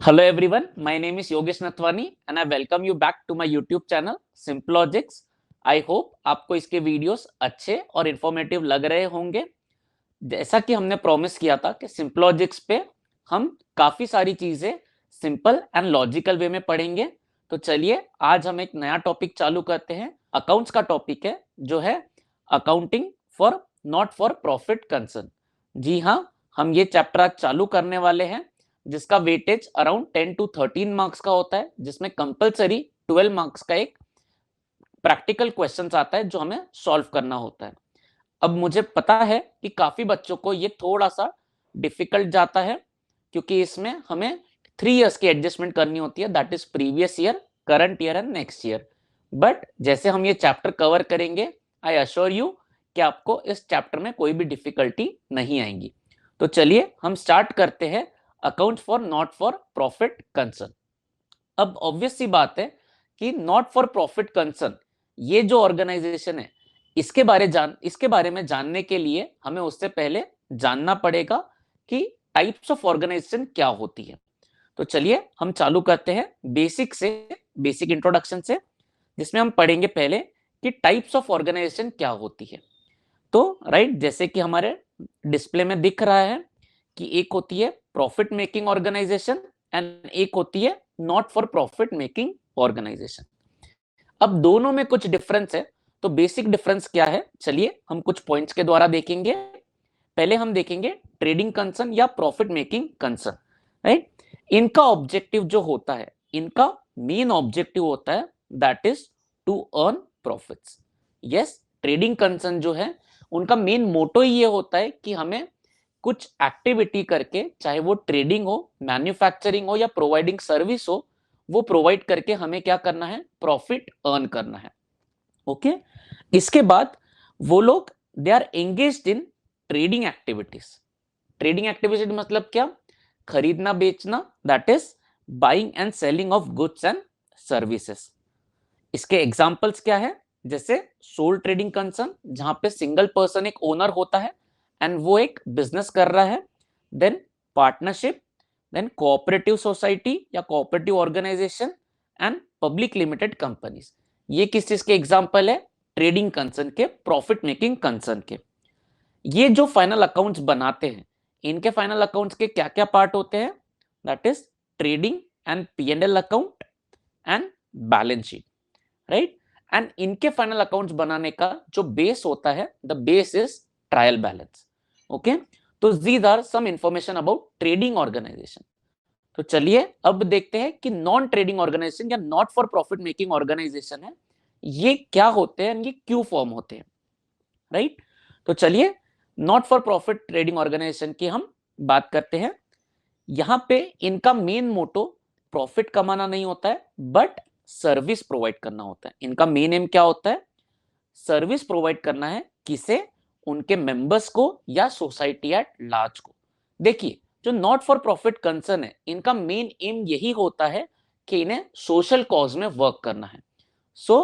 Hello everyone, my name is Yogesh Nathwani and I welcome you back to my YouTube channel Simplogics. I hope आपको इसके videos अच्छे और informative लग रहे होंगे। जैसा कि हमने प्रॉमिस किया था कि सिंप्लॉजिक्स पे हम काफी सारी चीजें सिंपल एंड लॉजिकल वे में पढ़ेंगे। तो चलिए आज हम एक नया टॉपिक चालू करते हैं। अकाउंट्स का टॉपिक है जो है accounting for not for profit concern. जी हाँ, हम ये चैप्टर आज चालू करने वाले हैं जिसका वेटेज अराउंड 10 to 13 मार्क्स का होता है, जिसमें कंपलसरी 12 मार्क्स का एक प्रैक्टिकल क्वेश्चंस आता है जो हमें सॉल्व करना होता है। अब मुझे पता है कि काफी बच्चों को ये थोड़ा सा डिफिकल्ट जाता है क्योंकि इसमें हमें 3 इयर्स की एडजस्टमेंट करनी होती है, that is previous year, current year and next year. But जैसे हम ये चैप्टर कवर करेंगे, आई अश्योर यू कि आपको इस चैप्टर में कोई भी डिफिकल्टी नहीं आएगी। तो चलिए हम स्टार्ट करते हैं account for not for profit concern. अब ऑब्वियस सी बात है कि नॉट फॉर प्रॉफिट कंसर्न ये जो ऑर्गेनाइजेशन है इसके बारे में जानने के लिए हमें उससे पहले जानना पड़ेगा कि टाइप्स ऑफ ऑर्गेनाइजेशन क्या होती है। तो चलिए हम चालू करते हैं बेसिक इंट्रोडक्शन से, जिसमें हम पढ़ेंगे पहले कि टाइप्स ऑफ ऑर्गेनाइजेशन क्या होती है। तो राइट, जैसे कि हमारे डिस्प्ले में दिख रहा है कि एक होती है प्रॉफिट मेकिंग ऑर्गेनाइजेशन एंड एक होती है not for profit making organisation. अब दोनों में कुछ डिफरेंस है, तो बेसिक डिफरेंस क्या है चलिए हम कुछ पॉइंट्स के द्वारा देखेंगे। पहले हम देखेंगे ट्रेडिंग कंसर्न या प्रॉफिट मेकिंग कंसर्न। राइट, इनका ऑब्जेक्टिव जो होता है, इनका मेन ऑब्जेक्टिव होता है that is to earn profits. Yes, trading concern जो है उनका मेन मोटो ये होता है कि हमें कुछ एक्टिविटी करके, चाहे वो ट्रेडिंग हो, मैन्युफैक्चरिंग हो या प्रोवाइडिंग सर्विस हो, वो प्रोवाइड करके हमें क्या करना है, प्रॉफिट अर्न करना है। ओके, इसके बाद वो लोग they are engaged in trading activities. Trading activities मतलब क्या, खरीदना बेचना, that is buying and selling of goods and services. इसके एग्जांपल्स क्या है, जैसे सोल ट्रेडिंग कंसर्न जहां पे सिंगल पर्सन एक ओनर होता है एंड वो एक बिजनेस कर रहा है। Then partnership, then cooperative society या cooperative organisation and public limited companies. ये किस चीज के एग्जांपल है, ट्रेडिंग कंसर्न के, प्रॉफिट मेकिंग कंसर्न के। ये जो फाइनल अकाउंट्स बनाते हैं, इनके फाइनल अकाउंट्स के क्या क्या पार्ट होते हैं, that is trading and P&L account and balance sheet. Right, and इनके फाइनल अकाउंट्स बनाने का जो बेस होता है, the base is trial balance. Okay, तो these are some information about trading organisation. तो चलिए अब देखते हैं कि नॉन ट्रेडिंग ऑर्गेनाइजेशन या not for profit making organisation है, ये क्या होते हैं, ये क्यों फॉर्म होते हैं। राइट, तो चलिए not for profit trading organisation की हम बात करते हैं। यहां पे इनका मेन मोटो प्रॉफिट कमाना नहीं होता है, बट सर्विस प्रोवाइड करना होता है। इनका मेन एम क्या होता है, सर्विस प्रोवाइड करना है, किसे, उनके मेंबर्स को या सोसाइटी एट लार्ज को। देखिए, जो नॉट फॉर प्रॉफिट कंसर्न है, इनका मेन एम यही होता है कि इन्हें सोशल कॉज में वर्क करना है। सो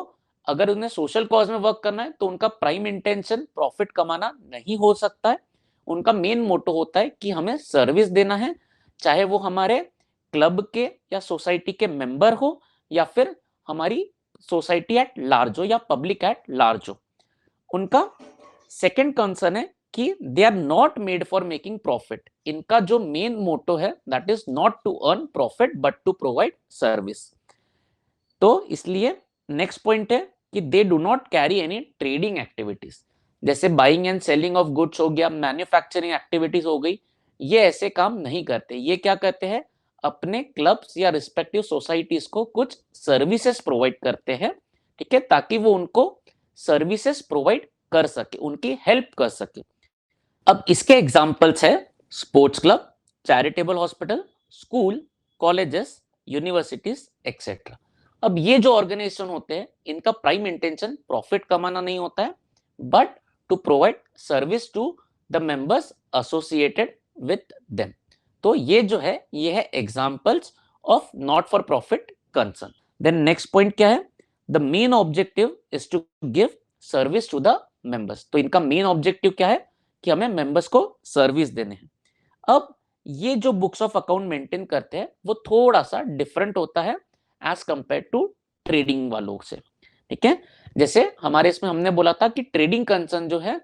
अगर उन्हें सोशल कॉज में वर्क करना है तो उनका प्राइम इंटेंशन प्रॉफिट कमाना नहीं हो सकता है। उनका मेन मोटो होता है कि हमें सर्विस देना है, चाहे वो हमारे क्लब के या सोसाइटी के मेंबर हो या फिर हमारी सोसाइटी एट लार्ज हो या पब्लिक एट लार्ज हो। उनका सेकंड कंसर्न है कि they are not made for making profit. इनका जो मेन मोटो है that is not to earn profit but to provide service. तो इसलिए नेक्स्ट पॉइंट है कि they do not carry any trading activities, जैसे buying and selling of goods हो गया, मैन्युफैक्चरिंग एक्टिविटीज हो गई, ये ऐसे काम नहीं करते। ये क्या करते हैं, अपने क्लब्स या रिस्पेक्टिव सोसाइटीज को कुछ सर्विसेज प्रोवाइड करते हैं, ठीक है, ताकि वो उनको सर्विसेज प्रोवाइड कर सके, उनकी हेल्प कर सके। अब इसके एग्जांपल्स है sports club, charitable hospital, school, colleges, universities etcetera. अब ये जो ऑर्गेनाइजेशन होते हैं, इनका प्राइम इंटेंशन प्रॉफिट कमाना नहीं होता है, but to provide service to the members associated with them. तो ये जो है, ये है examples of not for profit concern. Then next point क्या है, the main objective is to give service to the members. तो इनका मेन ऑब्जेक्टिव क्या है कि हमें मेंबर्स को सर्विस देने हैं। अब ये जो बुक्स ऑफ अकाउंट मेंटेन करते हैं वो थोड़ा सा डिफरेंट होता है एज कंपेयर टू ट्रेडिंग वालों से, ठीक है। जैसे हमारे इसमें हमने बोला था कि ट्रेडिंग कंसर्न जो है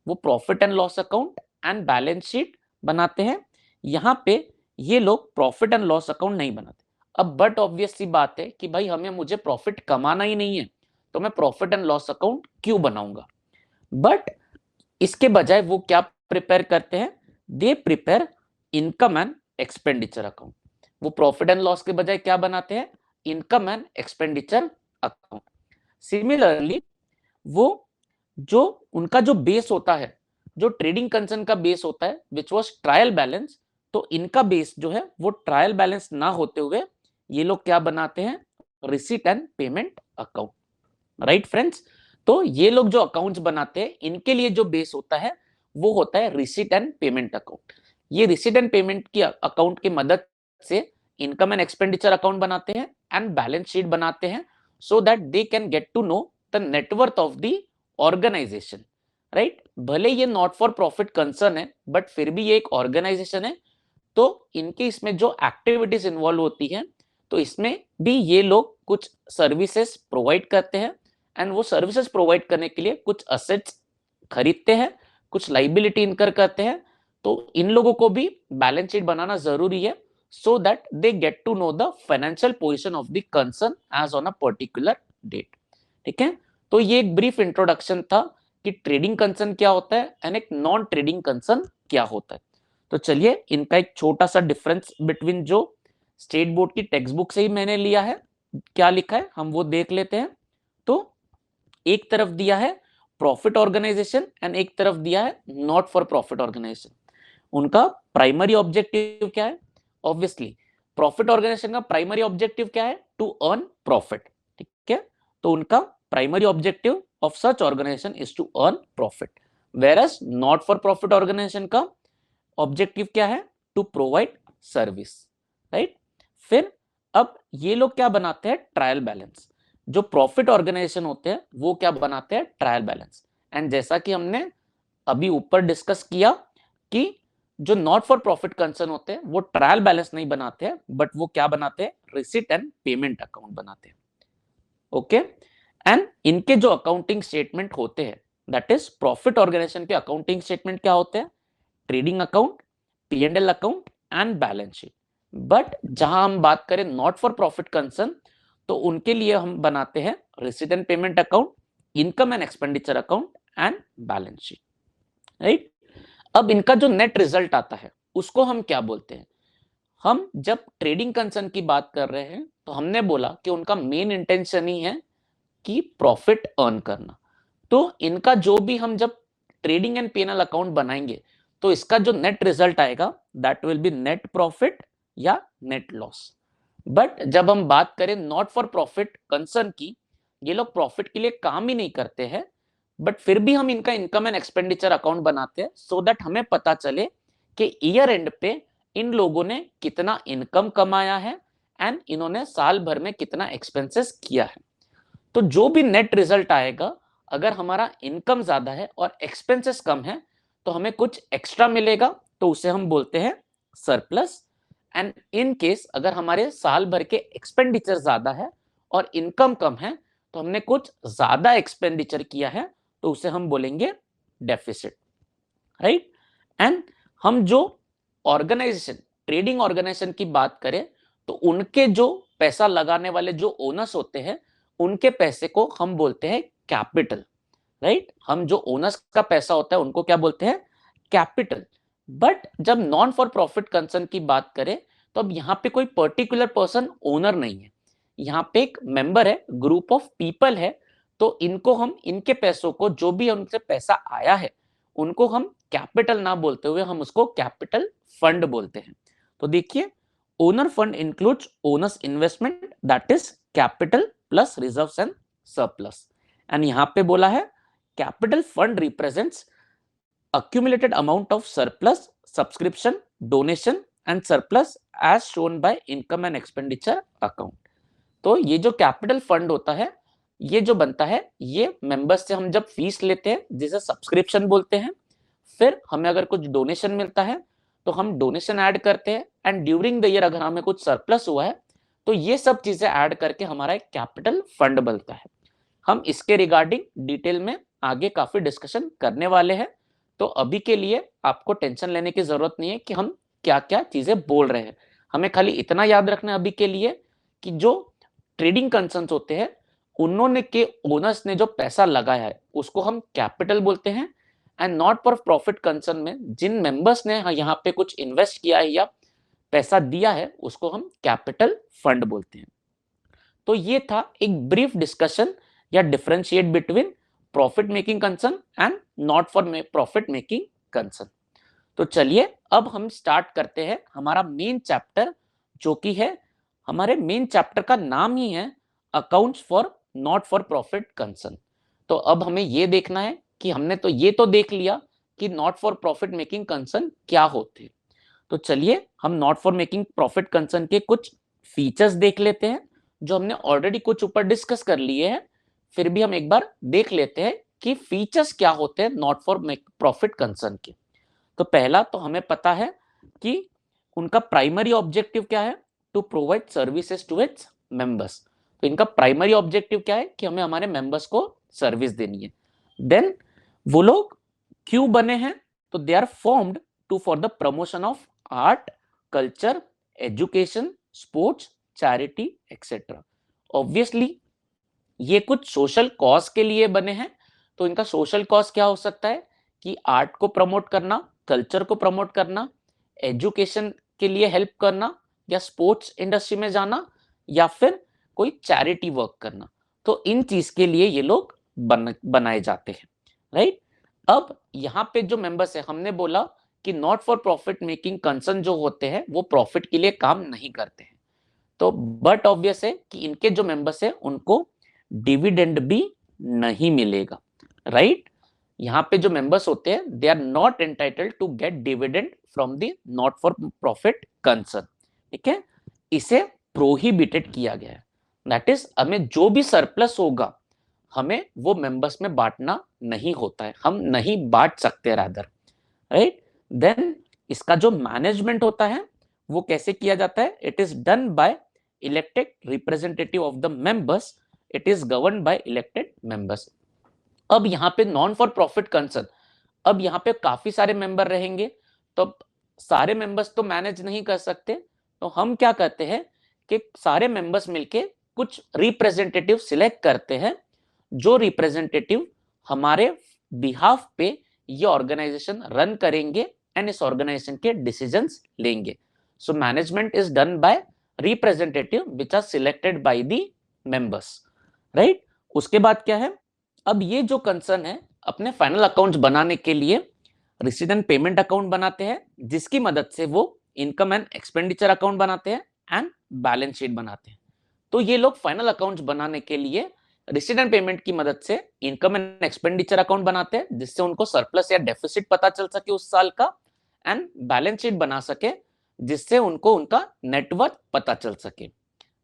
वो profit and loss account and balance sheet बनाते हैं। यहाँ पे ये लोग प्रॉफिट एंड लॉस अकाउंट नहीं बनाते। अब बट ऑब्वियस सी बात है कि भाई हमें मुझे प्रॉफिट कमाना ही नहीं है, तो मैं प्रॉफिट एंड लॉस अकाउंट क्यों बनाऊंगा। बट इसके बजाय वो क्या प्रिपेयर करते हैं, they prepare income and expenditure account. वो प्रॉफिट एंड लॉस के बजाय क्या बनाते हैं, income and expenditure account. Similarly वो जो उनका जो बेस होता है, जो ट्रेडिंग कंसर्न का बेस होता है विच वॉज ट्रायल बैलेंस, तो इनका बेस जो है वो ट्रायल बैलेंस ना होते हुए ये लोग क्या बनाते हैं, receipt and payment account. Right friends, तो ये लोग जो अकाउंट्स बनाते हैं इनके लिए जो बेस होता है वो होता है रिसीट एंड पेमेंट अकाउंट। ये रिसीट एंड पेमेंट की अकाउंट की मदद से इनकम एंड एक्सपेंडिचर अकाउंट बनाते हैं एंड बैलेंस शीट बनाते हैं, so that they can get to know the net worth of the organisation. Right, भले ये नॉट फॉर प्रॉफिट कंसर्न है बट फिर भी ये एक ऑर्गेनाइजेशन है, तो इनके इसमें जो एक्टिविटीज इन्वॉल्व होती है तो इसमें भी ये लोग कुछ सर्विसेज प्रोवाइड करते हैं एंड वो सर्विसेज प्रोवाइड करने के लिए कुछ असेट्स खरीदते हैं, कुछ लाइबिलिटी इनकर करते हैं। तो इन लोगों को भी बैलेंस शीट बनाना जरूरी है so that they get to know the financial position of the concern as on a particular date. ठीक है, तो ये एक ब्रीफ इंट्रोडक्शन था कि ट्रेडिंग कंसर्न क्या होता है एंड एक नॉन ट्रेडिंग कंसर्न क्या होता है। तो चलिए इनका एक छोटा सा डिफरेंस बिटवीन जो स्टेट बोर्ड की टेक्स्ट बुक से ही मैंने लिया है क्या लिखा है हम वो देख लेते हैं। तो एक तरफ दिया है प्रॉफिट ऑर्गेनाइजेशन एंड एक तरफ दिया है नॉट फॉर प्रॉफिट ऑर्गेनाइजेशन। उनका प्राइमरी ऑब्जेक्टिव क्या है, ऑब्वियसली प्रॉफिट ऑर्गेनाइजेशन का प्राइमरी ऑब्जेक्टिव क्या है, टू अर्न प्रॉफिट। ठीक है, तो उनका primary objective of such organisation is to earn profit, whereas not for profit organisation का ऑब्जेक्टिव क्या है, टू प्रोवाइड सर्विस। राइट, फिर अब ये लोग क्या बनाते हैं, ट्रायल बैलेंस। जो प्रॉफिट ऑर्गेनाइजेशन होते हैं वो क्या बनाते हैं, ट्रायल बैलेंस। एंड जैसा कि हमने अभी ऊपर डिस्कस किया कि जो नॉट फॉर प्रॉफिट कंसर्न होते हैं वो ट्रायल बैलेंस नहीं बनाते हैं बट वो क्या बनाते हैं, रिसिट एंड पेमेंट अकाउंट बनाते हैं। ओके, एंड इनके जो अकाउंटिंग स्टेटमेंट होते हैं दैट इज प्रॉफिट ऑर्गेनाइजेशन के अकाउंटिंग स्टेटमेंट क्या होते हैं, trading account, P&L account and balance sheet. But जहां हम बात करें नॉट फॉर प्रॉफिट कंसर्न तो उनके लिए हम बनाते हैं receipt and payment account, income and expenditure account and balance sheet. Right, अब इनका जो नेट रिजल्ट आता है उसको हम क्या बोलते हैं। हम जब ट्रेडिंग कंसर्न की बात कर रहे हैं तो हमने बोला कि उनका मेन इंटेंशन ही है कि प्रॉफिट अर्न करना। तो इनका जो भी हम जब ट्रेडिंग एंड P&L अकाउंट बनाएंगे तो इसका जो नेट रिजल्ट आएगा that will be net profit या नेट लॉस। बट जब हम बात करें नॉट फॉर प्रॉफिट कंसर्न की, ये लोग प्रॉफिट के लिए काम ही नहीं करते हैं बट फिर भी हम इनका इनकम एंड एक्सपेंडिचर अकाउंट बनाते हैं सो दैट हमें पता चले कि ईयर एंड पे इन लोगों ने कितना इनकम कमाया है एंड इन्होंने साल भर में कितना एक्सपेंसेस किया है। तो जो भी नेट रिजल्ट आएगा अगर हमारा इनकम ज्यादा है और एक्सपेंसेस कम है तो हमें कुछ एक्स्ट्रा मिलेगा तो उसे हम बोलते हैं सरप्लस। एंड इन केस अगर हमारे साल भर के एक्सपेंडिचर ज्यादा है और इनकम कम है तो हमने कुछ ज्यादा एक्सपेंडिचर किया है तो उसे हम बोलेंगे डेफिसिट। राइट, एंड हम जो ऑर्गेनाइजेशन ट्रेडिंग ऑर्गेनाइजेशन की बात करें तो उनके जो पैसा लगाने वाले जो ओनर्स होते हैं उनके पैसे को हम बोलते हैं कैपिटल। राइट, हम जो ओनर्स का पैसा होता है उनको क्या बोलते हैं, कैपिटल। बट जब नॉन फॉर प्रॉफिट कंसर्न की बात करें तो अब यहाँ पे कोई पर्टिकुलर पर्सन ओनर नहीं है, यहाँ पे एक मेंबर है, ग्रुप ऑफ पीपल है। तो इनको हम इनके पैसों को जो भी उनसे पैसा आया है उनको हम कैपिटल ना बोलते हुए हम उसको कैपिटल फंड बोलते हैं। तो देखिए owner fund includes owners investment that is capital plus reserves and surplus. And यहां पे बोला है capital fund represents accumulated amount of surplus, subscription, donation and surplus as shown by income and expenditure account। तो ये जो capital fund होता है ये जो बनता है ये मेंबर्स से हम जब फीस लेते हैं जिसे सब्सक्रिप्शन बोलते हैं, फिर हमें अगर कुछ डोनेशन मिलता है तो हम डोनेशन ऐड करते हैं, एंड ड्यूरिंग द ईयर अगर हमें कुछ सरप्लस हुआ है तो ये सब चीजें ऐड करके हमारा एक कैपिटल फंड बनता है। हम इसके रिगार्डिंग डिटेल में आगे काफी डिस्कशन करने वाले हैं, तो अभी के लिए आपको टेंशन लेने की जरूरत नहीं है कि हम क्या क्या चीजें बोल रहे हैं। हमें खाली इतना याद रखना है अभी के लिए कि जो ट्रेडिंग कंसर्न्स होते हैं उन्होंने के ओनर्स ने जो पैसा लगाया है उसको हम कैपिटल बोलते हैं, and not for profit concern में जिन मेंबर्स ने यहाँ पे कुछ इन्वेस्ट किया है या पैसा दिया है उसको हम कैपिटल फंड बोलते हैं। तो ये था एक ब्रीफ डिस्कशन या differentiate between profit making concern and not for profit making concern. तो चलिए अब हम स्टार्ट करते हैं हमारा मेन चैप्टर, जो कि है हमारे मेन चैप्टर का नाम ही है accounts for not for profit concern. तो अब हमें ये देखना है कि हमने तो ये तो देख लिया कि not for profit making concern क्या होते हैं। तो चलिए हम not for making profit concern के कुछ फीचर्स देख लेते हैं, जो हमने ऑलरेडी कुछ ऊपर डिस्कस कर लिए हैं। फिर भी हम एक बार देख लेते हैं कि फीचर्स क्या होते हैं नॉट फॉर प्रॉफिट कंसर्न के। तो पहला तो हमें पता है कि उनका प्राइमरी ऑब्जेक्टिव क्या है, to provide services to its members. तो इनका प्राइमरी ऑब्जेक्टिव क्या है कि हमें हमारे मेंबर्स को सर्विस देनी है। देन वो लोग क्यों बने हैं, तो they are formed to for the promotion of art, culture, education, sports, charity etcetera. Obviously ये कुछ सोशल कॉज के लिए बने हैं। तो इनका सोशल कॉज क्या हो सकता है कि आर्ट को प्रमोट करना, कल्चर को प्रमोट करना, एजुकेशन के लिए हेल्प करना, या स्पोर्ट्स इंडस्ट्री में जाना, या फिर कोई चैरिटी वर्क करना। तो इन चीज के लिए ये लोग बनाए जाते हैं, राइट। अब यहाँ पे जो मेंबर्स है, हमने बोला कि not for profit making concern जो होते हैं वो प्रॉफिट के लिए काम नहीं करते हैं। तो बट ऑब्वियस है कि इनके जो मेंबर्स है उनको डिविडेंड भी नहीं मिलेगा, राइट। यहाँ पे जो मेंबर्स होते हैं they are not entitled to get dividend from the not for profit concern, ठीक है। इसे प्रोहिबिटेड किया गया है। दैट इज हमें जो भी सरप्लस होगा हमें वो मेंबर्स में बांटना नहीं होता है, हम नहीं बांट सकते रादर, राइट। देन इसका जो मैनेजमेंट होता है वो कैसे किया जाता है, it is done bye elected representative of the members, it is govern by elected members. अब यहाँ पे नॉन फॉर प्रॉफिट कंसर्न, अब यहाँ पे काफी सारे मेंबर रहेंगे, तो सारे मेंबर्स तो मैनेज नहीं कर सकते। तो हम क्या करते हैं कि सारे मेंबर्स मिलके कुछ रिप्रेजेंटेटिव सिलेक्ट करते हैं, जो रिप्रेजेंटेटिव हमारे बिहाफ पे ये ऑर्गेनाइजेशन रन करेंगे एंड इस ऑर्गेनाइजेशन के डिसीजंस लेंगे। So management is done by representative which are selected by the members, right. उसके बाद क्या है, अब ये जो कंसर्न है अपने फाइनल अकाउंट्स बनाने के लिए रिसीट एंड पेमेंट अकाउंट बनाते हैं, जिसकी मदद से वो इनकम एंड एक्सपेंडिचर अकाउंट बनाते हैं एंड बैलेंस शीट बनाते हैं। तो ये लोग फाइनल अकाउंट्स बनाने के लिए रिसीट एंड पेमेंट की मदद से इनकम एंड एक्सपेंडिचर अकाउंट बनाते हैं, जिससे उनको सरप्लस या डेफिसिट पता चल सके उस साल का, एंड बैलेंस शीट बना सके जिससे उनको उनका नेटवर्थ पता चल सके,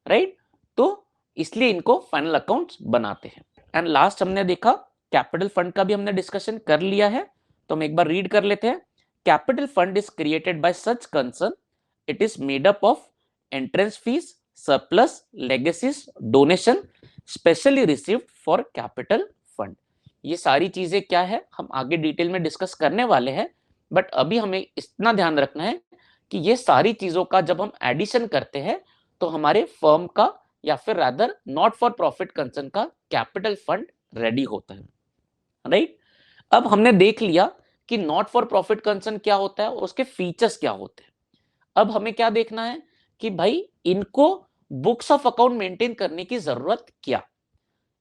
राइट। तो इसलिए इनको फाइनल अकाउंट्स बनाते हैं। एंड लास्ट हमने देखा कैपिटल फंड का भी हमने डिस्कशन कर लिया है, तो हम एक बार रीड कर लेते हैं। Capital fund is created by such concern, it is made up of entrance fees, surplus, legacies, donation specially received for capital fund. ये सारी चीजें क्या है हम आगे डिटेल में डिस्कस करने वाले हैं, बट अभी हमें इतना ध्यान रखना है कि ये सारी चीजों का जब हम एडिशन करते हैं तो हमारे फर्म का या फिर rather not for profit concern का कैपिटल फंड रेडी होता है, राइट। अब हमने देख लिया कि नॉट फॉर प्रॉफिट कंसर्न क्या होता है और उसके फीचर्स क्या होते हैं। अब हमें क्या देखना है कि भाई इनको बुक्स ऑफ अकाउंट मेंटेन करने की जरूरत क्या,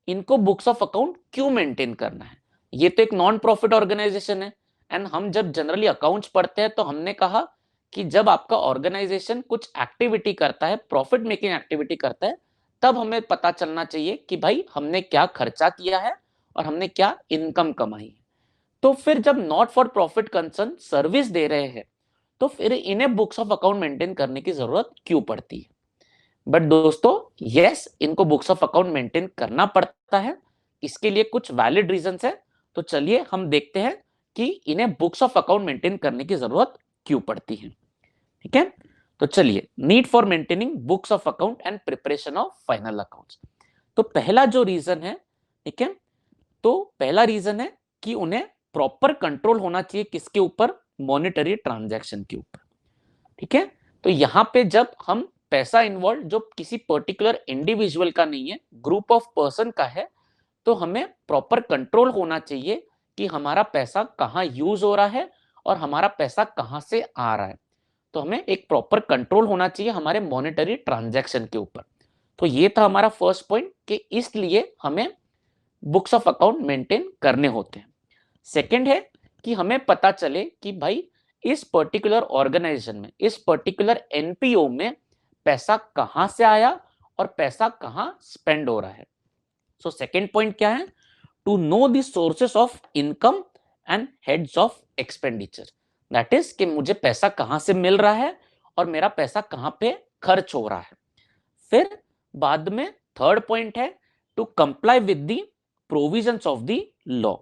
इनको बुक्स ऑफ अकाउंट क्यों मेंटेन करना है। ये तो एक नॉन प्रॉफिट ऑर्गेनाइजेशन है, एंड हम जब जनरली अकाउंट्स पढ़ते हैं तो हमने कहा कि जब आपका ऑर्गेनाइजेशन कुछ एक्टिविटी करता है, प्रॉफिट मेकिंग एक्टिविटी करता है, तब हमें पता चलना चाहिए कि भाई हमने क्या खर्चा किया है और हमने क्या इनकम कमाई है। तो फिर जब not for profit concern service दे रहे हैं तो फिर इन्हें बुक्स ऑफ अकाउंट मेंटेन करने की जरूरत क्यों पड़ती है। बट दोस्तों यस, इनको बुक्स ऑफ अकाउंट मेंटेन करना पड़ता है, इसके लिए कुछ वैलिड रीजंस है। तो चलिए हम देखते हैं कि इन्हें बुक्स ऑफ अकाउंट मेंटेन करने की जरूरत क्यों पड़ती है। ठीक है, तो चलिए, need for maintaining books of account and preparation of final accounts. तो पहला जो रीजन है, ठीक है, तो पहला रीजन है कि उन्हें प्रॉपर कंट्रोल होना चाहिए किसके ऊपर, मॉनेटरी ट्रांजैक्शन के ऊपर। ठीक है, तो यहां पे जब हम पैसा इन्वॉल्व जो किसी पर्टिकुलर इंडिविजुअल का नहीं है, ग्रुप ऑफ पर्सन का है, तो हमें प्रॉपर कंट्रोल होना चाहिए कि हमारा पैसा कहाँ यूज हो रहा है और हमारा पैसा कहाँ से आ रहा है। तो हमें एक प्रॉपर कंट्रोल होना चाहिए हमारे मॉनेटरी ट्रांजैक्शन के ऊपर। तो ये था हमारा फर्स्ट पॉइंट कि इसलिए हमें बुक्स ऑफ अकाउंट मेंटेन करने होते हैं। सेकंड है कि हमें पता चले कि भाई इस पर्टिकुलर ऑर्गेनाइजेशन में, इस पर्टिकुलर एनपीओ में पैसा कहां से आया और पैसा कहां स्पेंड हो रहा है। सो सेकंड पॉइंट क्या है, to know the sources of income and heads of expenditure. That is कि मुझे पैसा कहां से मिल रहा है और मेरा पैसा कहां पे खर्च हो रहा है। फिर बाद में थर्ड पॉइंट है to comply with the provisions of the law.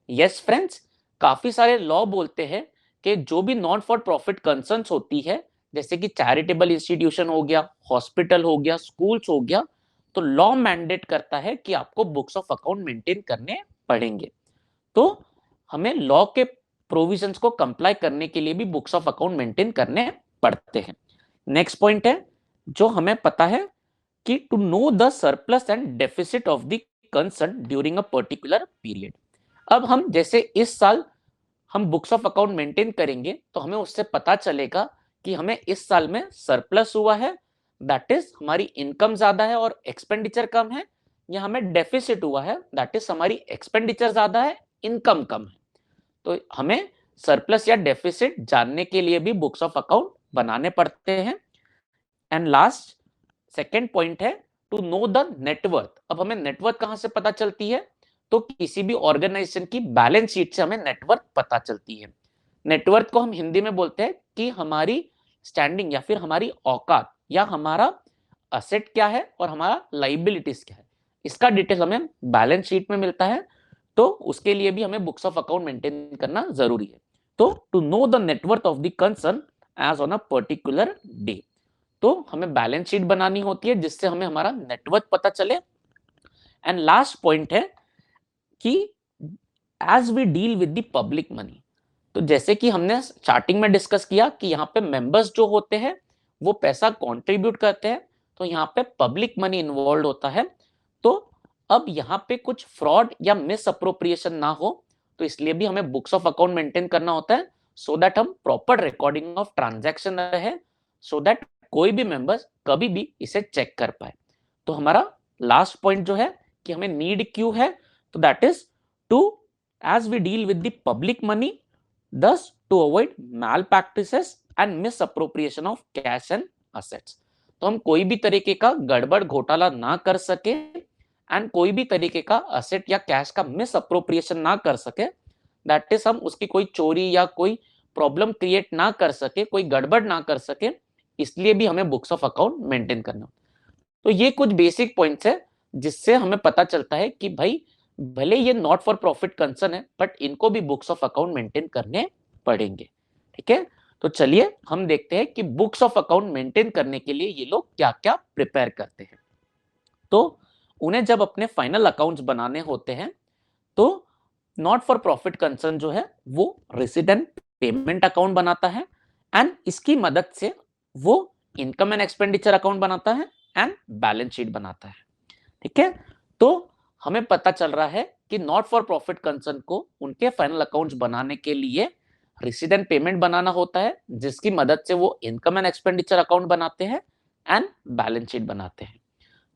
Yes friends, काफी सारे लॉ बोलते हैं कि जो भी नॉन फॉर प्रॉफिट कंसर्न्स होती है, जैसे कि चैरिटेबल इंस्टीट्यूशन हो गया, हॉस्पिटल हो गया, स्कूल्स हो गया, तो लॉ मैंडेट करता है कि आपको बुक्स ऑफ अकाउंट मेंटेन करने पड़ेंगे। तो हमें लॉ के प्रोविजंस को कंप्लाई करने के लिए भी बुक्स ऑफ अकाउंट मेंटेन करने पड़ते हैं। नेक्स्ट पॉइंट है जो हमें पता है कि to know the surplus and deficit of the concern during a particular period. अब हम जैसे इस साल हम बुक्स ऑफ अकाउंट मेंटेन करेंगे तो हमें उससे पता चलेगा कि हमें इस साल में सरप्लस हुआ है, दैट इज हमारी इनकम ज्यादा है और एक्सपेंडिचर कम है, या हमें डेफिसिट हुआ है, दैट इज हमारी एक्सपेंडिचर ज्यादा है, इनकम कम है। तो हमें सरप्लस या डेफिसिट जानने के लिए भी बुक्स ऑफ अकाउंट बनाने पड़ते हैं। एंड लास्ट सेकेंड पॉइंट है टू नो द नेटवर्थ। अब हमें नेटवर्थ कहां से पता चलती है, तो किसी भी ऑर्गेनाइजेशन की बैलेंस शीट से हमें नेटवर्थ पता चलती है। नेटवर्थ को हम हिंदी में बोलते हैं कि हमारी स्टैंडिंग या फिर हमारी औकात या हमारा असेट क्या है और हमारा लाइबिलिटीज क्या है, इसका डिटेल हमें बैलेंस शीट में मिलता है। तो उसके लिए भी हमें बुक्स ऑफ अकाउंट मेंटेन करना जरूरी है। तो to know the net worth of the concern as on a particular day, तो हमें बैलेंस शीट बनानी होती है जिससे हमें हमारा नेटवर्थ पता चले। एंड लास्ट पॉइंट है कि as we deal with the public money, तो जैसे कि हमने स्टार्टिंग में डिस्कस किया कि यहाँ पे मेंबर्स जो होते हैं वो पैसा कंट्रीब्यूट करते हैं, तो यहाँ पे पब्लिक मनी इन्वॉल्व होता है। तो अब यहाँ पे कुछ फ्रॉड या मिस अप्रोप्रिएशन ना हो, तो इसलिए भी हमें बुक्स ऑफ अकाउंट मेंटेन करना होता है, सो दैट हम प्रॉपर रिकॉर्डिंग ऑफ ट्रांजैक्शन रहे, सो दैट कोई भी मेंबर्स कभी भी इसे चेक कर पाए। तो हमारा लास्ट पॉइंट जो है कि हमें नीड क्यों है, तो that is to as we deal with the public money, thus to avoid malpractices and misappropriation of cash and assets। तो हम कोई भी तरीके का गड़बड़ घोटाला ना कर सके एंड कोई भी तरीके का असेट या कैश का मिस अप्रोप्रिएशन ना कर सके, दैट इज हम उसकी कोई चोरी या कोई प्रॉब्लम क्रिएट ना कर सके, कोई गड़बड़ ना कर सके, इसलिए भी हमें बुक्स ऑफ अकाउंट मेंटेन करना। तो ये कुछ बेसिक पॉइंट्स है जिससे हमें पता चलता है कि भाई भले ये नॉट फॉर प्रॉफिट कंसर्न है बट इनको भी बुक्स ऑफ अकाउंट मेंटेन करने पड़ेंगे। ठीक है, तो चलिए हम देखते हैं कि बुक्स ऑफ अकाउंट मेंटेन करने के लिए ये लोग क्या क्या प्रिपेयर करते हैं। तो उन्हें जब अपने फाइनल अकाउंट्स बनाने होते हैं तो नॉट फॉर प्रॉफिट कंसर्न जो है वो रेसिडेंट पेमेंट अकाउंट बनाता है एंड इसकी मदद से वो इनकम एंड एक्सपेंडिचर अकाउंट बनाता है एंड बैलेंस शीट बनाता है। ठीक है, तो हमें पता चल रहा है कि नॉट फॉर प्रॉफिट कंसर्न को उनके फाइनल अकाउंट्स बनाने के लिए रेसिडेंट पेमेंट बनाना होता है, जिसकी मदद से वो इनकम एंड एक्सपेंडिचर अकाउंट बनाते हैं एंड बैलेंस शीट बनाते हैं।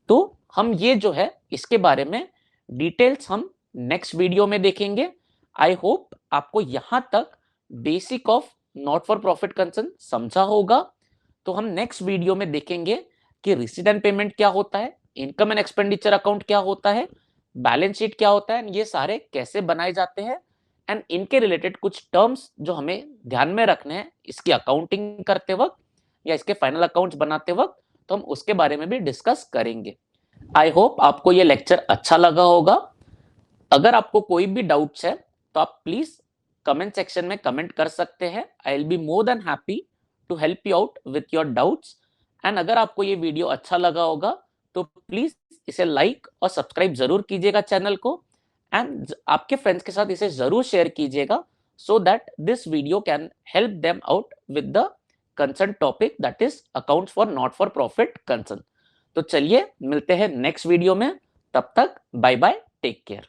तो हम ये जो है इसके बारे में डिटेल्स हम नेक्स्ट वीडियो में देखेंगे। आई होप आपको यहां तक basic of not for profit concern समझा होगा। तो हम नेक्स्ट वीडियो में देखेंगे कि रेसिडेंट पेमेंट क्या होता है, इनकम एंड एक्सपेंडिचर अकाउंट क्या होता है, बैलेंस शीट क्या होता है, ये सारे कैसे बनाए जाते हैं एंड इनके रिलेटेड कुछ टर्म्स जो हमें ध्यान में रखने हैं इसकी अकाउंटिंग करते वक्त या इसके फाइनल अकाउंट्स बनाते वक्त, तो हम उसके बारे में भी डिस्कस करेंगे। आई होप आपको ये लेक्चर अच्छा लगा होगा। अगर आपको कोई भी डाउट्स है तो आप प्लीज कमेंट सेक्शन में कमेंट कर सकते हैं। I will be more than happy to help you out with your doubts. And अगर आपको ये वीडियो अच्छा लगा होगा तो प्लीज इसे लाइक और सब्सक्राइब जरूर कीजिएगा चैनल को, एंड आपके फ्रेंड्स के साथ इसे जरूर शेयर कीजिएगा, so that this video can help them out with the concerned topic, that is accounts for not for profit concern। तो चलिए मिलते हैं नेक्स्ट वीडियो में, तब तक बाय बाय, टेक केयर।